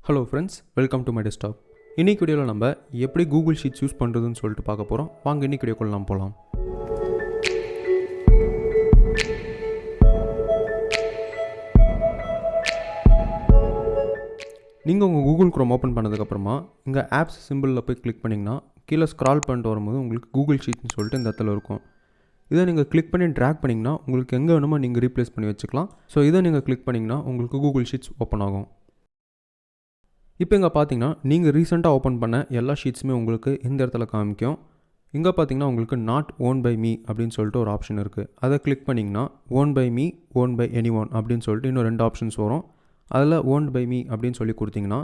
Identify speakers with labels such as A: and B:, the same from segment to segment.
A: Hello friends, welcome to my desktop. இன்றைக்கி வீடியோவில் நம்ம எப்படி கூகுள் ஷீட்ஸ் யூஸ் பண்ணுறதுன்னு சொல்லிட்டு பார்க்க போகிறோம். வாங்க இன்றைக்கி வீடியோக்குள்ள நம்ம போகலாம். நீங்கள் உங்கள் கூகுள் குரோம் ஓப்பன் பண்ணதுக்கப்புறமா இங்கே ஆப்ஸ் சிம்பிளில் போய் கிளிக் பண்ணிங்கன்னா கீழே ஸ்க்ரால் பண்ணிட்டு வரும்போது உங்களுக்கு கூகுள் ஷீட்னு சொல்லிட்டு இந்த இடத்துல இருக்கும். இதை நீங்கள் கிளிக் பண்ணி ட்ராக் பண்ணிங்கன்னா உங்களுக்கு எங்கே வேணுமோ நீங்கள் ரீப்ளேஸ் பண்ணி வச்சுக்கலாம். ஸோ இதை நீங்கள் கிளிக் பண்ணிங்கன்னா உங்களுக்கு கூகுள் ஷீட்ஸ் ஓப்பன் ஆகும். இப்போ இங்கே பார்த்தீங்கன்னா நீங்கள் ரீசெண்டாக ஓப்பன் பண்ண எல்லா ஷீட்ஸுமே உங்களுக்கு இந்த இடத்துல காமிக்கும். இங்கே பார்த்தீங்கன்னா உங்களுக்கு நாட் ஓன் பை மீ அப்படின்னு சொல்லிட்டு ஒரு ஆப்ஷன் இருக்குது. அதை கிளிக் பண்ணிங்கன்னா own by me, own by any one அப்படின்னு சொல்லிட்டு இன்னும் 2 ஆப்ஷன்ஸ் வரும். அதில் ஓன் பை மீ அப்படின்னு சொல்லி கொடுத்தீங்கன்னா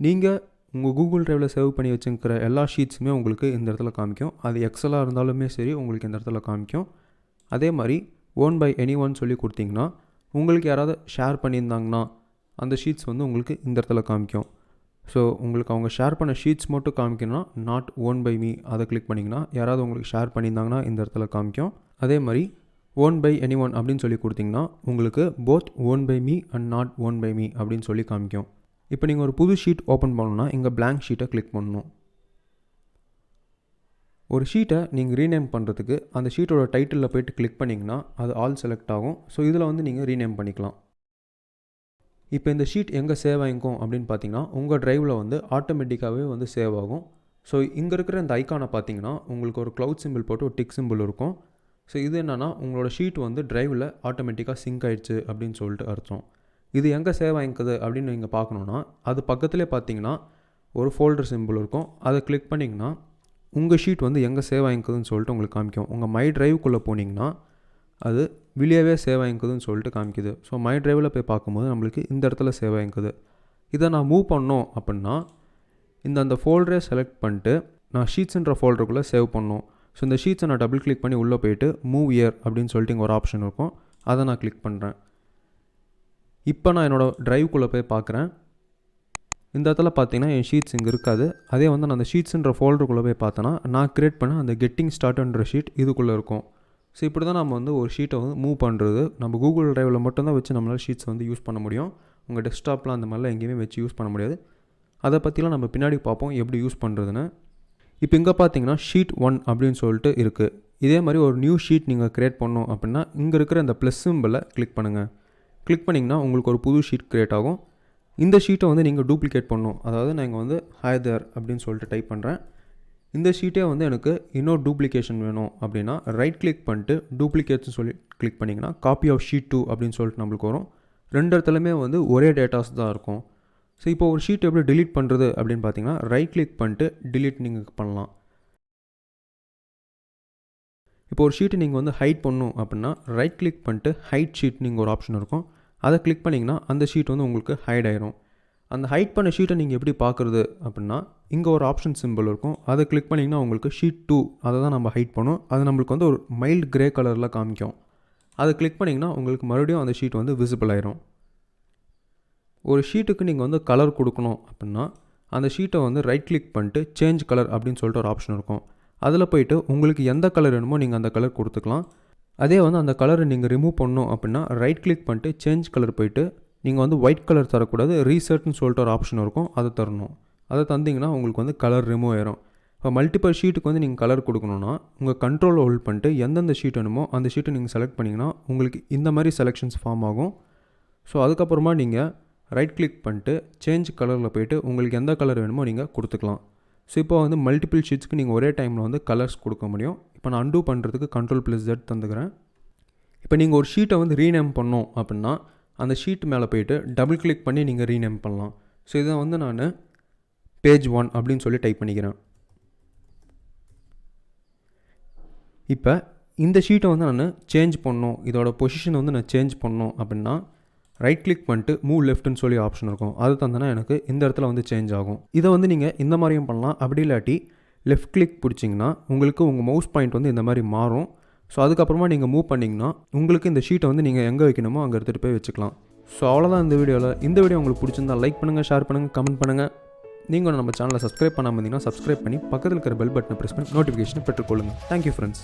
A: நீங்கள் உங்கள் கூகுள் ட்ரைவில் சேவ் பண்ணி வச்சுருக்கிற எல்லா ஷீட்ஸுமே உங்களுக்கு இந்த இடத்துல காமிக்கும். அது எக்ஸலாக இருந்தாலுமே சரி உங்களுக்கு இந்த இடத்துல காமிக்கும். அதே மாதிரி ஓன் பை எனி ஒன் சொல்லி கொடுத்தீங்கன்னா உங்களுக்கு யாராவது ஷேர் பண்ணியிருந்தாங்கன்னா அந்த ஷீட்ஸ் வந்து உங்களுக்கு இந்த இடத்துல காமிக்கும். ஸோ உங்களுக்கு அவங்க ஷேர் பண்ண ஷீட்ஸ் மட்டும் காமிக்கணும்னா நாட் ஓன் பை மீ அதை கிளிக் பண்ணிங்கன்னா யாராவது உங்களுக்கு ஷேர் பண்ணியிருந்தாங்கன்னா இந்த இடத்துல காமிக்கும். அதே மாதிரி ஓன் பை எனி ஒன் அப்படின்னு சொல்லி கொடுத்தீங்கன்னா உங்களுக்கு both own by me and not own by me அப்படின்னு சொல்லி காமிக்கும். இப்போ நீங்கள் ஒரு புது ஷீட் ஓப்பன் பண்ணணுன்னா இங்கே blank ஷீட்டை கிளிக் பண்ணணும். ஒரு ஷீட்டை நீங்கள் ரீநேம் பண்ணுறதுக்கு அந்த ஷீட்டோட டைட்டிலில் போய்ட்டு கிளிக் பண்ணிங்கன்னா அது ஆல் செலக்ட் ஆகும். ஸோ இதில் வந்து நீங்கள் ரீநேம் பண்ணிக்கலாம். இப்போ இந்த ஷீட் எங்கே சேவ் ஆகிக்கும் அப்படின்னு பார்த்தீங்கன்னா உங்கள் ட்ரைவில் வந்து ஆட்டோமேட்டிக்காகவே வந்து சேவ் ஆகும். ஸோ இங்கே இருக்கிற இந்த ஐக்கானை பார்த்தீங்கன்னா உங்களுக்கு ஒரு க்ளவுட் சிம்பிள் போட்டு ஒரு டிக் சிம்பிள் இருக்கும். ஸோ இது என்னென்னா உங்களோட ஷீட் வந்து ட்ரைவில் ஆட்டோமேட்டிக்காக சிங்க் ஆகிடுச்சு அப்படின்னு சொல்லிட்டு அர்த்தம். இது எங்கே சேவ் ஆகிக்குது அப்படின்னு நீங்கள் பார்க்கணுன்னா அது பக்கத்துலேயே பார்த்தீங்கன்னா ஒரு ஃபோல்டர் சிம்பிள் இருக்கும். அதை கிளிக் பண்ணிங்கன்னா உங்கள் ஷீட் வந்து எங்கே சேவ் ஆகிக்குதுன்னு சொல்லிட்டு உங்களுக்கு காமிக்கும். உங்கள் மை ட்ரைவுக்குள்ளே போனீங்கன்னா அது வெளியவே சேவ் ஆகிக்குதுன்னு சொல்லிட்டு காமிக்குது. ஸோ மை ட்ரைவில் போய் பார்க்கும்போது நம்மளுக்கு இந்த இடத்துல சேவ் ஆகிக்குது. இதை நான் மூவ் பண்ணோம் அப்படின்னா அந்த ஃபோல்டரை செலக்ட் பண்ணிட்டு நான் ஷீட்ஸுன்ற ஃபோல்டருக்குள்ளே சேவ் பண்ணணும். ஸோ இந்த ஷீட்ஸை நான் டபுள் கிளிக் பண்ணி உள்ளே போயிட்டு மூவ் இயர் அப்படின்னு சொல்லிட்டு இங்கே ஒரு ஆப்ஷன் இருக்கும். அதை நான் கிளிக் பண்ணுறேன். இப்போ நான் என்னோடய ட்ரைவுக்குள்ளே போய் பார்க்குறேன். இந்த இடத்துல பார்த்தீங்கன்னா என் ஷீட்ஸ் இங்கே இருக்காது. அதே வந்து நான் அந்த ஷீட்ஸுன்ற ஃபோல்டருக்குள்ளே போய் பார்த்தேன்னா நான் க்ரியேட் பண்ண அந்த கெட்டிங் ஸ்டார்ட்ன்ற ஷீட் இதுக்குள்ளே இருக்கும். ஸோ இப்படி தான் நம்ம வந்து ஒரு ஷீட்டை வந்து மூவ் பண்ணுறது. நம்ம கூகுள் ட்ரைவில் மட்டும்தான் வச்சு நம்மளால் ஷீட்ஸ் வந்து யூஸ் பண்ண முடியும். உங்கள் டெஸ்க்டாப்லாம் அந்த மாதிரிலாம் எங்கேயுமே வச்சு யூஸ் பண்ண முடியாது. அதை பற்றிலாம் நம்ம பின்னாடி பார்ப்போம் எப்படி யூஸ் பண்ணுறதுன்னு. இப்போ இங்கே பார்த்தீங்கன்னா ஷீட் 1 அப்படின்னு சொல்லிட்டு இருக்குது. இதே மாதிரி ஒரு நியூ ஷீட் நீங்கள் க்ரியேட் பண்ணணும் அப்படின்னா இங்கே இருக்கிற இந்த ப்ளஸ் சிம்பிளை கிளிக் பண்ணுங்கள். கிளிக் பண்ணிங்கன்னா உங்களுக்கு ஒரு புது ஷீட் க்ரியேட் ஆகும். இந்த ஷீட்டை வந்து நீங்கள் டூப்ளிகேட் பண்ணணும். அதாவது நான் இங்கே வந்து ஹாய் தேர் அப்படின்னு சொல்லிட்டு டைப் பண்ணுறேன். இந்த ஷீட்டே வந்து எனக்கு இன்னொரு டூப்ளிகேஷன் வேணும் அப்படின்னா ரைட் கிளிக் பண்ணிட்டு டூப்ளிகேட்ஸ்னு சொல்லி கிளிக் பண்ணிங்கன்னா காப்பி ஆஃப் ஷீட் 2 அப்படின்னு சொல்லிட்டு நம்மளுக்கு வரும். 2 இடத்துலையுமே வந்து ஒரே டேட்டாஸ் தான் இருக்கும். ஸோ இப்போ ஒரு ஷீட் எப்படி டிலீட் பண்ணுறது அப்படின்னு பார்த்தீங்கன்னா ரைட் கிளிக் பண்ணிட்டு டிலீட் நீங்கள் பண்ணலாம். இப்போ ஒரு ஷீட்டை நீங்கள் வந்து ஹைட் பண்ணணும் அப்படின்னா ரைட் கிளிக் பண்ணிட்டு ஹைட் ஷீட் நீங்கள் ஒரு ஆப்ஷன் இருக்கும். அதை கிளிக் பண்ணிங்கன்னா அந்த ஷீட் வந்து உங்களுக்கு ஹைட் ஆயிரும். அந்த ஹைட் பண்ண ஷீட்டை நீங்கள் எப்படி பார்க்குறது அப்படின்னா இங்கே ஒரு ஆப்ஷன் சிம்பிள் இருக்கும். அதை கிளிக் பண்ணிங்கன்னா உங்களுக்கு ஷீட் 2 அதை தான் நம்ம ஹைட் பண்ணோம். அது நம்மளுக்கு வந்து ஒரு மைல்டு கிரே கலரில் காமிக்கும். அதை கிளிக் பண்ணிங்கன்னா உங்களுக்கு மறுபடியும் அந்த ஷீட் வந்து விசிபிள் ஆயிரும். ஒரு ஷீட்டுக்கு நீங்கள் வந்து கலர் கொடுக்கணும் அப்படின்னா அந்த ஷீட்டை வந்து ரைட் கிளிக் பண்ணிட்டு சேஞ்ச் கலர் அப்படின்னு சொல்லிட்டு ஒரு ஆப்ஷன் இருக்கும். அதில் போய்ட்டு உங்களுக்கு எந்த கலர் வேணுமோ நீங்கள் அந்த கலர் கொடுத்துக்கலாம். அதே வந்து அந்த கலரை நீங்கள் ரிமூவ் பண்ணணும் அப்படின்னா ரைட் கிளிக் பண்ணிட்டு சேஞ்ச் கலர் போய்ட்டு நீங்கள் வந்து ஒயிட் கலர் தரக்கூடாது, ரீசெட்னு சொல்லிட்டு ஒரு ஆப்ஷன் இருக்கும். அதை தரணும். அதை தந்திங்கன்னா உங்களுக்கு வந்து கலர் ரிமூவ் ஆயிரும். இப்போ மல்டிபிள் ஷீட்டுக்கு வந்து நீங்கள் கலர் கொடுக்கணுன்னா உங்கள் கண்ட்ரோலை ஹோல்ட் பண்ணிட்டு எந்தெந்த ஷீட் வேணுமோ அந்த ஷீட்டை நீங்கள் செலக்ட் பண்ணிங்கன்னா உங்களுக்கு இந்த மாதிரி செலெக்ஷன்ஸ் ஃபார்ம் ஆகும். ஸோ அதுக்கப்புறமா நீங்கள் ரைட் கிளிக் பண்ணிட்டு சேஞ்ச் கலரில் போய்ட்டு உங்களுக்கு எந்த கலர் வேணுமோ நீங்கள் கொடுத்துக்கலாம். ஸோ இப்போ வந்து மல்டிபிள் ஷீட்ஸ்க்கு நீங்கள் ஒரே டைமில் வந்து கலர்ஸ் கொடுக்க முடியும். இப்போ நான் அன்டூ பண்ணுறதுக்கு Ctrl+Z தந்துக்கிறேன். இப்போ நீங்கள் ஒரு ஷீட்டை வந்து ரீநேம் பண்ணோம் அப்படின்னா அந்த ஷீட் மேலே போய்ட்டு டபுள் கிளிக் பண்ணி நீங்கள் ரீநேம் பண்ணலாம். ஸோ இதை வந்து நான் பேஜ் 1 அப்படின்னு சொல்லி டைப் பண்ணிக்கிறேன். இப்போ இந்த ஷீட்டை வந்து நான் சேஞ்ச் பண்ணணும், இதோட பொசிஷன் வந்து நான் சேஞ்ச் பண்ணணும் அப்படின்னா ரைட் கிளிக் பண்ணிட்டு மூவ் லெஃப்ட்னு சொல்லி ஆப்ஷன் இருக்கும். அது தந்தனா எனக்கு இந்த இடத்துல வந்து சேஞ்ச் ஆகும். இதை வந்து நீங்கள் இந்த மாதிரியும் பண்ணலாம். அப்படி இல்லாட்டி லெஃப்ட் கிளிக் பிடிச்சிங்கன்னா உங்களுக்கு உங்கள் மவுஸ் பாயிண்ட் வந்து இந்த மாதிரி மாறும். ஸோ அதுக்கப்புறமா நீங்கள் மூவ் பண்ணிங்கன்னா உங்களுக்கு இந்த ஷீட்டை வந்து நீங்கள் எங்கே வைக்கணுமோ அங்கே எடுத்துகிட்டு போய் வச்சுக்கலாம். ஸோ அவ்வளோதான் இந்த வீடியோவில். இந்த வீடியோ உங்களுக்கு பிடிச்சிருந்தா லைக் பண்ணுங்கள், ஷேர் பண்ணுங்கள், கமெண்ட் பண்ணுங்கள். நீங்கள் நம்ம சேனலை சப்ஸ்கிரைப் பண்ணாமல் இருந்தீங்கன்னா சப்ஸ்கிரைப் பண்ணி பக்கத்தில் இருக்கிற பெல் பட்டனை ப்ரெஸ் பண்ணி நோட்டிஃபிகேஷனை பெற்றுக்கொள்ளுங்கள். Thank you friends.